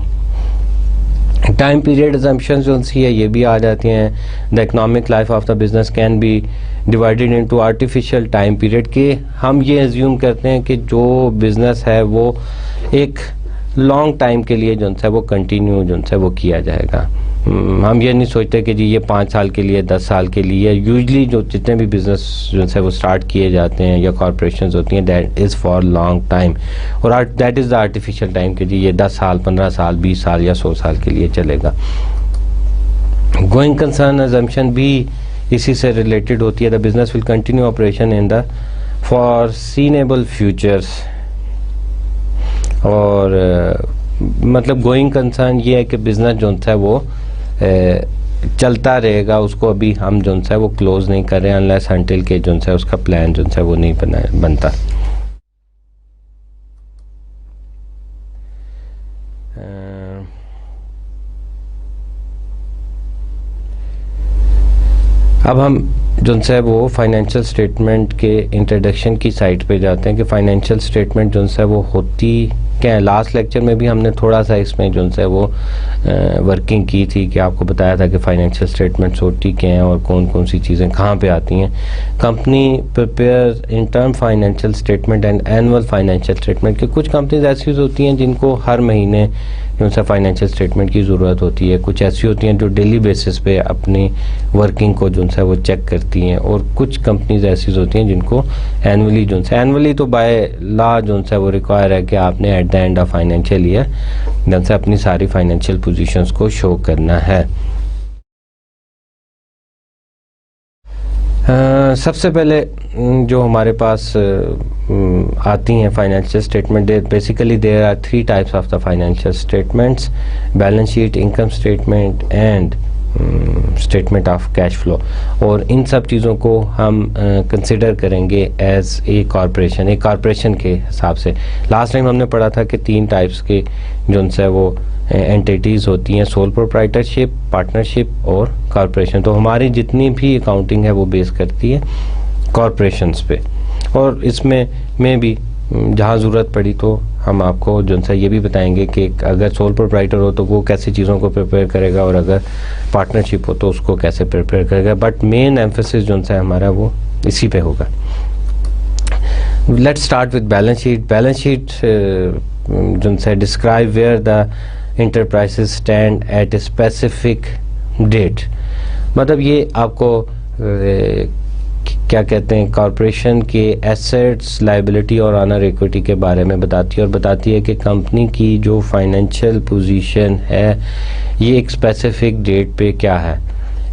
टाइम पीरियड अजम्पशन जो है ये भी आ जाती हैं। The economic life of the business can be divided into artificial time period, के हम ये एज्यूम करते हैं कि जो बिज़नेस है वो एक लॉन्ग टाइम के लिए जो है वो कंटिन्यू जो है वो किया जाएगा। हम ये नहीं सोचते कि जी ये 5 साल के लिए, 10 साल के लिए। यूजली जो जितने भी बिज़नेस जो है वो स्टार्ट किए जाते हैं या कॉरपोरेशंस होती हैं that is for long time, और that is the artificial time कि जी ये 10 साल, 15 साल, 20 साल या 100 साल के लिए चलेगा। गोइंग कंसर्न अजम्पशन भी इसी से रिलेटेड होती है। The business will continue operation in the foreseeable futures, और मतलब गोइंग कंसर्न ये है कि बिज़नेस जो है वो चलता रहेगा, उसको अभी हम जो है वो क्लोज नहीं कर रहे हैं अनलेस अनटिल के जो है उसका प्लान जो है वो नहीं बनता। अब हम जो है वो फाइनेंशियल स्टेटमेंट के इंट्रोडक्शन की साइट पे जाते हैं कि फाइनेंशियल स्टेटमेंट जो है वो होती क्या है। लास्ट लेक्चर में भी हमने थोड़ा सा इसमें जो है वो वर्किंग की थी कि आपको बताया था कि फाइनेंशियल स्टेटमेंट्स होती क्या हैं और कौन कौन सी चीज़ें कहाँ पे आती हैं। Company prepare interim financial statement and annual financial statement, कि कुछ कंपनीज ऐसी होती हैं जिनको हर महीने जो है फाइनेंशियल स्टेटमेंट की ज़रूरत होती है, कुछ ऐसी होती हैं जो डेली बेसिस पे अपनी वर्किंग को जो है वो चेक करती हैं, और कुछ कंपनीज ऐसी होती हैं जिनको एनुअली जो है, एनुअली तो बाय लॉ जो है वो रिक्वायर है कि आपने at the end of financial year जो है अपनी सारी फाइनेंशियल पोजीशंस को शो करना है। सबसे पहले जो हमारे पास आती हैं financial statement, basically there are 3 types of the financial statements: balance sheet, income statement and statement of cash flow, और इन सब चीज़ों को हम कंसिडर करेंगे एज ए कॉरपोरेशन, एक कॉरपोरेशन के हिसाब से। लास्ट टाइम हमने पढ़ा था कि 3 टाइप्स के जो है वो एंटिटीज़ होती हैं, सोल प्रोप्राइटरशिप, पार्टनरशिप और कॉरपोरेशन। तो हमारी जितनी भी अकाउंटिंग है वो बेस करती है कॉरपोरेशंस पे, और इसमें भी जहाँ ज़रूरत पड़ी तो हम आपको जो है ये भी बताएंगे कि अगर सोल प्रोप्राइटर हो तो वो कैसी चीज़ों को प्रिपेयर करेगा, और अगर पार्टनरशिप हो तो उसको कैसे प्रिपेयर करेगा। बट मेन एम्फेसिस जो है हमारा वो इसी पे होगा। Let's start with balance sheet. Balance sheet जो है describe where the enterprises stand at a specific date. मतलब ये आपको क्या कहते हैं, कॉरपोरेशन के एसेट्स, लायबिलिटी और ऑनर इक्विटी के बारे में बताती है, और बताती है कि कंपनी की जो फाइनेंशियल पोजीशन है ये एक स्पेसिफिक डेट पे क्या है,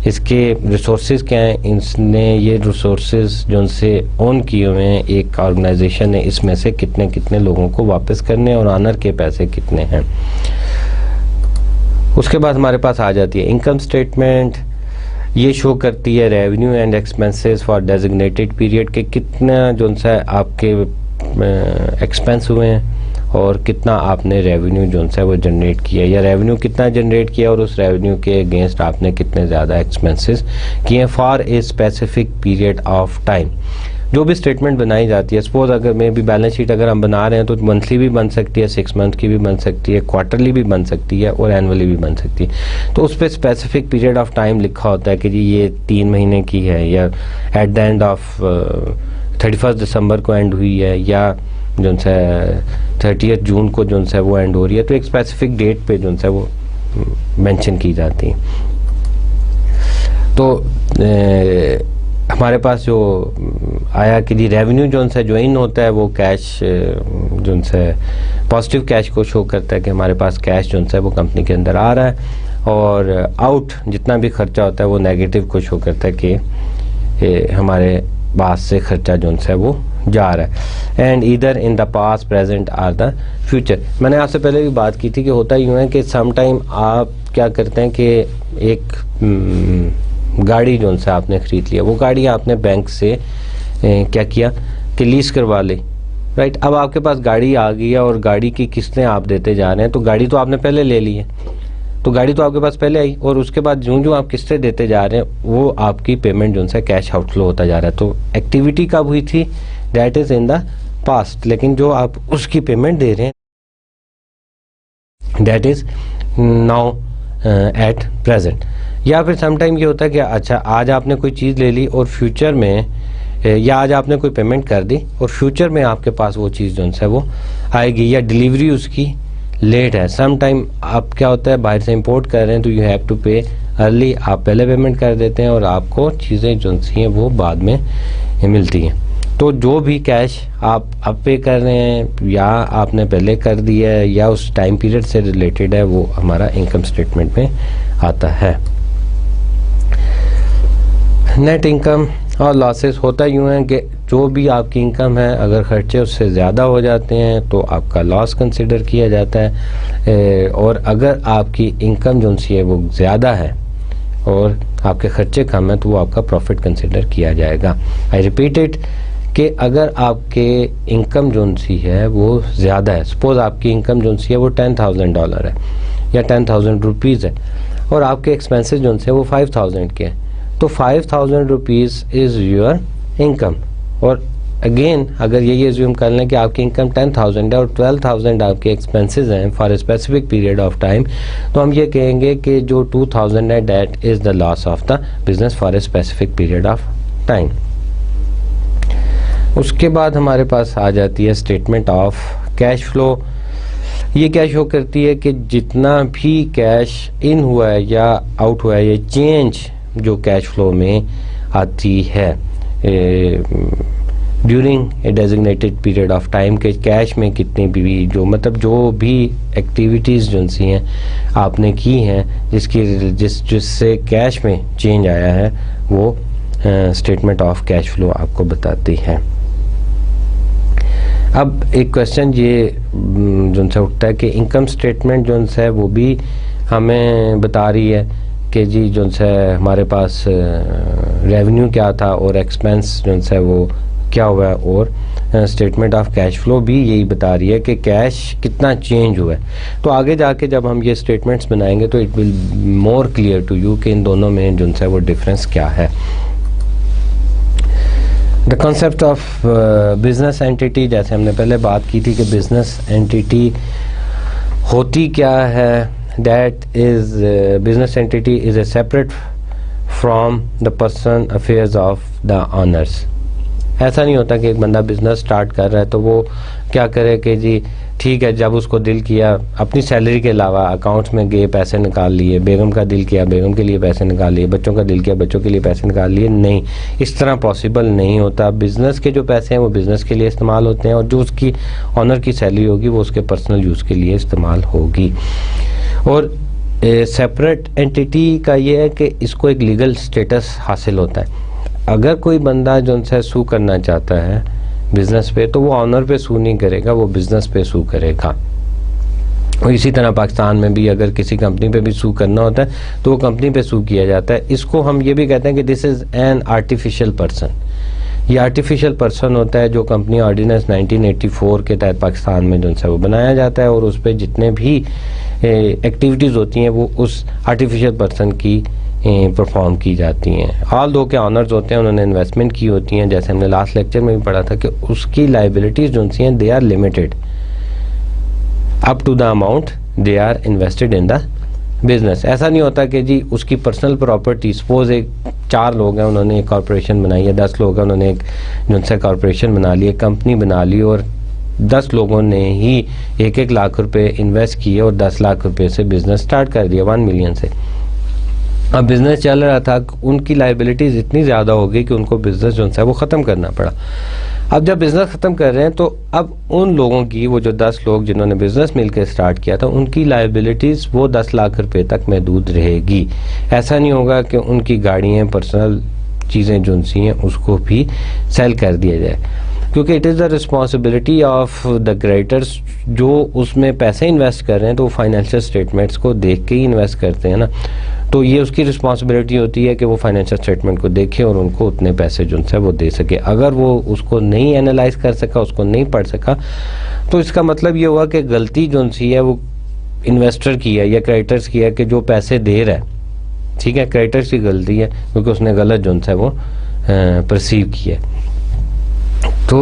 इसके रिसोर्सेज क्या हैं, इसने ये रिसोर्सेज जो उनसे ओन किए हुए हैं एक ऑर्गेनाइजेशन ने, इसमें से कितने कितने लोगों को वापस करने और ऑनर के पैसे कितने हैं। उसके बाद हमारे पास आ जाती है इनकम स्टेटमेंट। ये शो करती है revenue and expenses for designated period के कितना जो है आपके एक्सपेंस हुए हैं और कितना आपने रेवेन्यू जो है वो जनरेट किया, या रेवेन्यू कितना जनरेट किया और उस रेवेन्यू के अगेंस्ट आपने कितने ज़्यादा एक्सपेंसेस किए for a specific period of time. जो भी स्टेटमेंट बनाई जाती है, सपोज अगर मे भी बैलेंस शीट अगर हम बना रहे हैं तो मंथली भी बन सकती है, 6 मंथ की भी बन सकती है, क्वार्टरली भी बन सकती है और एनुअली भी बन सकती है। तो उस पर स्पेसिफिक पीरियड ऑफ टाइम लिखा होता है कि जी ये 3 महीने की है, या एट द एंड ऑफ 31 दिसंबर को एंड हुई है, या जो है 30 जून को जो है वो एंड हो रही है। तो एक स्पेसिफिक डेट पे जो है वो मेंशन की जाती है। तो हमारे पास जो आया कि जी रेवेन्यू जो है जो इन होता है वो कैश जो है पॉजिटिव कैश को शो करता है कि हमारे पास कैश जो है वो कंपनी के अंदर आ रहा है, और आउट जितना भी खर्चा होता है वो नेगेटिव को शो करता है कि हमारे पास से खर्चा जो है वो जा रहा है। And either in the past, present or the future. मैंने आपसे पहले भी बात की थी कि होता यूँ है कि सम टाइम आप क्या करते हैं कि एक गाड़ी जो से आपने ख़रीद लिया, वो गाड़ी आपने बैंक से क्या किया कि लीज करवा ली, राइट। अब आपके पास गाड़ी आ गई है और गाड़ी की किस्तें आप देते जा रहे हैं, तो गाड़ी तो आपने पहले ले ली है, तो गाड़ी तो आपके पास पहले आई, और उसके बाद जो आप किस्तें देते जा रहे हैं वो आपकी पेमेंट जो है कैश आउटफ्लो होता जा रहा है। तो एक्टिविटी कब हुई थी, that is in the past, लेकिन जो आप उसकी पेमेंट दे रहे हैं that is now at present. या फिर समटाइम ये होता है कि अच्छा आज आपने कोई चीज़ ले ली और फ्यूचर में, या आज आपने कोई पेमेंट कर दी और फ्यूचर में आपके पास वो चीज़ जो है वो आएगी, या डिलीवरी उसकी लेट है। सम टाइम आप क्या होता है बाहर से इंपोर्ट कर रहे हैं तो यू हैव टू पे अर्ली, आप पहले पेमेंट कर देते हैं और आपको चीज़ें जो हैं वो बाद में मिलती हैं। तो जो भी कैश आप अब पे कर रहे हैं या आपने पहले कर दिया है या उस टाइम पीरियड से रिलेटेड है, वो हमारा इनकम स्टेटमेंट में आता है। नेट इनकम और लॉसेस होता यूँ है कि जो भी आपकी इनकम है अगर खर्चे उससे ज़्यादा हो जाते हैं तो आपका लॉस कंसिडर किया जाता है, और अगर आपकी इनकम जो सी है वो ज़्यादा है और आपके खर्चे कम हैं तो वो आपका प्रॉफिट कंसिडर किया जाएगा। आई रिपीट इट कि अगर आपके इनकम जो सी है वो ज़्यादा है, सपोज़ आपकी इनकम जो सी है वो $10,000 है या 10,000 रुपीज़ है, और आपके एक्सपेंसेस जो से वो 5,000 के हैं, तो 5,000 रुपीज़ इज़ योर इनकम। और अगेन अगर यही एज्यूम कर लें कि आपकी इनकम 10,000 है और 12,000 आपके एक्सपेंसेस हैं for a specific period of time, तो हम ये कहेंगे कि जो 2,000 है that is the loss of the business for a specific period of time. उसके बाद हमारे पास आ जाती है स्टेटमेंट ऑफ कैश फ्लो। ये क्या शो करती है कि जितना भी कैश इन हुआ है या आउट हुआ है, ये चेंज जो कैश फ्लो में आती है during a designated period of time के कैश में कितनी भी जो भी एक्टिविटीज़ जो सी हैं आपने की हैं जिससे कैश में चेंज आया है वो स्टेटमेंट ऑफ कैश फ्लो आपको बताती है। अब एक क्वेश्चन ये जो से उठता है कि इनकम स्टेटमेंट जो है वो भी हमें बता रही है कि जी जो है हमारे पास रेवेन्यू क्या था और एक्सपेंस जो है वो क्या हुआ है, और स्टेटमेंट ऑफ कैश फ्लो भी यही बता रही है कि कैश कितना चेंज हुआ है। तो आगे जाके जब हम ये स्टेटमेंट्स बनाएंगे तो it will more clear to you कि इन दोनों में जो है वो डिफरेंस क्या है। The concept of business entity, जैसे हमने पहले बात की थी कि बिजनेस एंटिटी होती क्या है, that is business entity is a separate from the person affairs of the honours. ऐसा नहीं होता कि एक बंदा बिजनेस स्टार्ट कर रहा है तो वो क्या करे कि जी ठीक है, जब उसको दिल किया अपनी सैलरी के अलावा अकाउंट्स में गए पैसे निकाल लिए, बेगम का दिल किया बेगम के लिए पैसे निकाल लिए, बच्चों का दिल किया बच्चों के लिए पैसे निकाल लिए। नहीं, इस तरह पॉसिबल नहीं होता। बिज़नेस के जो पैसे हैं वो बिज़नेस के लिए इस्तेमाल होते हैं और जो उसकी ऑनर की सैलरी होगी वो उसके पर्सनल यूज़ के लिए इस्तेमाल होगी। और सेपरेट एंटिटी का ये है कि इसको एक लीगल स्टेटस हासिल होता है। अगर कोई बंदा जो है सू करना चाहता है बिज़नेस पे तो वो ऑनर पे सू नहीं करेगा, वो बिज़नेस पे सू करेगा। और इसी तरह पाकिस्तान में भी अगर किसी कंपनी पे भी सू करना होता है तो वो कंपनी पे सू किया जाता है। इसको हम ये भी कहते हैं कि this is an artificial person. ये आर्टिफिशियल पर्सन होता है जो कंपनी ऑर्डिनेंस 1984 के तहत पाकिस्तान में जो है वो बनाया जाता है और उस पर जितने भी एक्टिविटीज़ होती हैं वो उस आर्टिफिशियल पर्सन की परफॉर्म की जाती हैं। ऑल दो के ऑनर्स होते हैं, उन्होंने इन्वेस्टमेंट की होती हैं, जैसे हमने लास्ट लेक्चर में भी पढ़ा था कि उसकी लाइबिलिटीज़ जो हैं they are limited up to the amount they are invested in the business. ऐसा नहीं होता कि जी उसकी पर्सनल प्रॉपर्टी, सपोज एक 4 लोग हैं उन्होंने एक कॉरपोरेशन बनाई है, 10 लोग हैं उन्होंने एक जो है कॉरपोरेशन बना ली, एक कंपनी बना ली और 10 लोगों ने ही 1-1 लाख रुपए इन्वेस्ट किए और 10 लाख रुपए से बिजनेस स्टार्ट कर दिया 1 मिलियन से। अब बिज़नेस चल रहा था, उनकी लाइबिलिटीज़ इतनी ज़्यादा हो गई कि उनको बिज़नेस जो है वो ख़त्म करना पड़ा। अब जब बिज़नेस ख़त्म कर रहे हैं तो अब उन लोगों की, वो जो 10 लोग जिन्होंने बिज़नेस मिलकर स्टार्ट किया था, उनकी लाइबिलिटीज़ वो 10 लाख रुपए तक महदूद रहेगी। ऐसा नहीं होगा कि उनकी गाड़ियाँ, पर्सनल चीज़ें जो सी हैं उसको भी सेल कर दिया जाए, क्योंकि it is the responsibility of the creditors जो उसमें पैसे इन्वेस्ट कर रहे हैं तो वो फाइनेंशियल स्टेटमेंट्स को देख के ही इन्वेस्ट करते हैं ना। तो ये उसकी रिस्पॉन्सिबिलिटी होती है कि वो फाइनेंशियल स्टेटमेंट को देखे और उनको उतने पैसे जो है वो दे सके। अगर वो उसको नहीं एनालाइज कर सका, उसको नहीं पढ़ सका, तो इसका मतलब ये हुआ कि गलती जो सी है वो इन्वेस्टर की है या क्रेडिटर्स की है कि जो पैसे दे रहा है, ठीक है, क्रेडिटर्स की गलती है क्योंकि उसने गलत जो है वो परसीव किया है। तो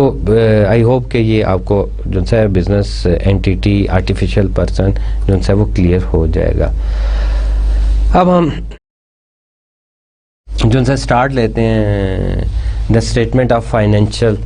आई होप कि ये आपको जो है बिजनेस एंटिटी, आर्टिफिशियल पर्सन जो है वो क्लियर हो जाएगा। अब हम जो है स्टार्ट लेते हैं the statement of financial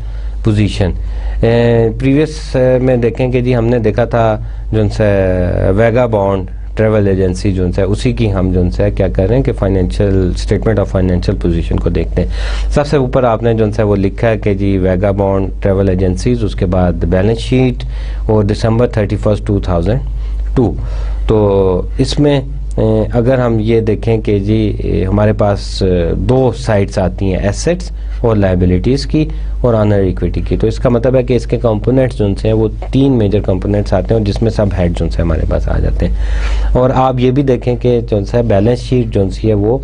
position. Previous में देखें कि जी हमने देखा था जो है वेगा बॉन्ड ट्रेवल एजेंसी जो है उसी की हम जो है क्या कर रहे हैं कि financial statement of financial position को देखते हैं। सबसे ऊपर आपने जो है वो लिखा है कि जी वेगा बॉन्ड ट्रेवल एजेंसीज, उसके बाद बैलेंस शीट और दिसंबर 31, 2002। तो इसमें अगर हम ये देखें कि जी हमारे पास 2 साइड्स आती हैं, एसेट्स और लायबिलिटीज़ की और ऑनर इक्विटी की। तो इसका मतलब है कि इसके कंपोनेंट्स जो हैं वो 3 मेजर कंपोनेंट्स आते हैं और जिसमें सब हेड जो है हमारे पास आ जाते हैं। और आप ये भी देखें कि जो है बैलेंस शीट जो है वो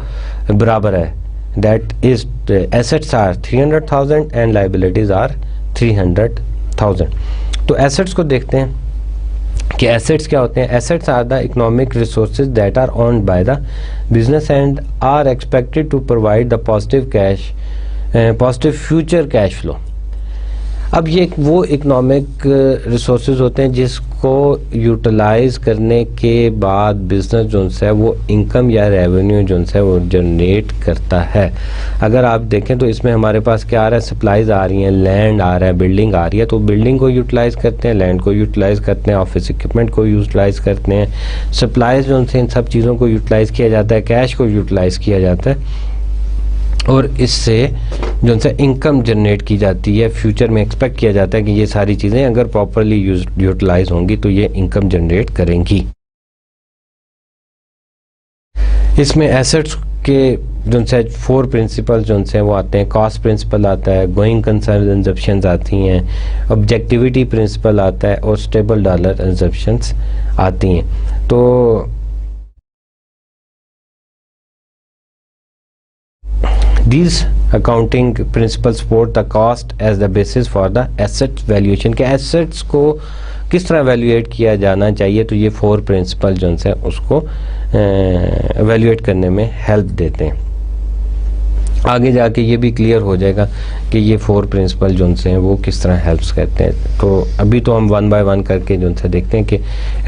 बराबर है, that is assets are 300,000 and liabilities are 300,000। तो एसेट्स को देखते हैं कि एसेट्स क्या होते हैं। Assets are the economic resources that are owned by the business and are expected to provide the positive future cash flow. अब ये वो इकोनॉमिक रिसोर्सेज होते हैं जिसको यूटिलाइज करने के बाद बिजनेस जो है वो इनकम या रेवेन्यू जो है वो जनरेट करता है। अगर आप देखें तो इसमें हमारे पास क्या आ रहा है, सप्लाईज आ रही हैं, लैंड आ रहा है, बिल्डिंग आ रही है। तो बिल्डिंग को यूटिलाइज करते हैं, लैंड को यूटिलाइज करते हैं, ऑफिस इक्विपमेंट को यूटिलाइज करते हैं, सप्लाईज जो हैं इन सब चीज़ों को यूटिलाइज किया जाता है, कैश को यूटिलाइज किया जाता है और इससे जो है इनकम जनरेट की जाती है। फ्यूचर में एक्सपेक्ट किया जाता है कि ये सारी चीज़ें अगर प्रॉपरली यूटिलाइज होंगी तो ये इनकम जनरेट करेंगी। इसमें एसेट्स के जो है 4 प्रिंसिपल जो हैं वो आते हैं। कॉस्ट प्रिंसिपल आता है, गोइंग कंसर्न एग्जम्पशंस आती हैं, ऑब्जेक्टिविटी प्रिंसिपल आता है और स्टेबल डॉलर एग्जम्पशंस आती हैं। तो These accounting principles support the cost as the basis for the asset valuation के assets को किस तरह वैल्यूएट किया जाना चाहिए, तो ये 4 प्रिंसिपल जो है उसको वैल्यूएट करने में हेल्प देते हैं। आगे जाके ये भी क्लियर हो जाएगा कि ये 4 प्रिंसिपल जो हैं वो किस तरह हेल्प्स करते हैं। तो अभी तो हम 1 बाय 1 करके जो है देखते हैं कि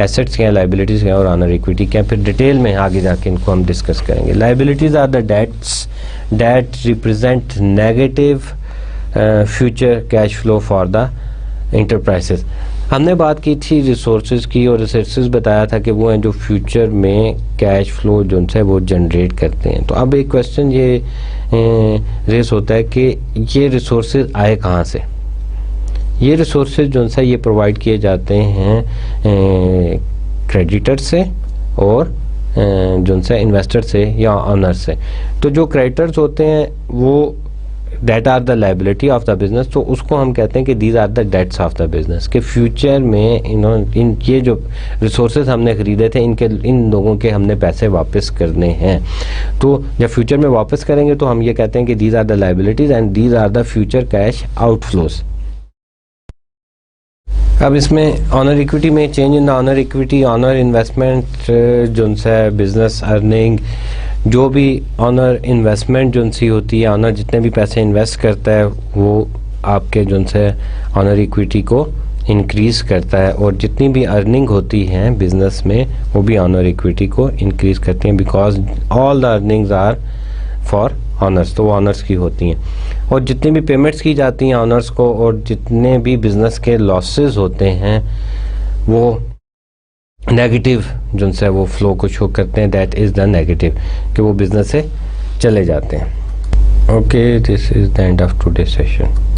एसेट्स क्या हैं, लाइबिलिटीज़ क्या हैं और ऑनर इक्विटी क्या है, फिर डिटेल में आगे जाके इनको हम डिस्कस करेंगे। Liabilities are the debts that represent negative future cash flow for the enterprises. हमने बात की थी रिसोर्सेज की और रिसोर्सेज बताया था कि वो हैं जो फ्यूचर में कैश फ्लो जो है वो जनरेट करते हैं। तो अब एक क्वेश्चन ये रेस होता है कि ये रिसोर्सेज आए कहाँ से। ये रिसोर्सेज जो है ये प्रोवाइड किए जाते हैं क्रेडिटर से और जो है इन्वेस्टर से या ऑनर से। तो जो क्रेडिटर्स होते हैं वो debt are the liability of the business, तो उसको हम कहते हैं कि these are the debts of the business, कि फ्यूचर में इन ये जो रिसोर्सेज हमने खरीदे थे इन लोगों के हमने पैसे वापस करने हैं। तो जब फ्यूचर में वापस करेंगे तो हम ये कहते हैं कि these are the liabilities and these are the future cash outflows. अब इसमें ऑनर इक्विटी में change in the owner equity, owner investment जो है बिजनेस अर्निंग, जो भी ऑनर इन्वेस्टमेंट जो सी होती है, ऑनर जितने भी पैसे इन्वेस्ट करता है वो आपके जो है ऑनर इक्विटी को इंक्रीज़ करता है, और जितनी भी अर्निंग होती हैं बिजनेस में वो भी ऑनर इक्विटी को इंक्रीज़ करती हैं, because all the earnings are for owners, तो वो ऑनर्स की होती हैं। और जितनी भी पेमेंट्स की जाती हैं ऑनर्स को और जितने भी बिज़नेस के लॉसेस होते हैं वो नेगेटिव जो है वो फ्लो को शो करते हैं, दैट इज़ द नेगेटिव, कि वो बिज़नेस से चले जाते हैं। Okay, this is the end of today session.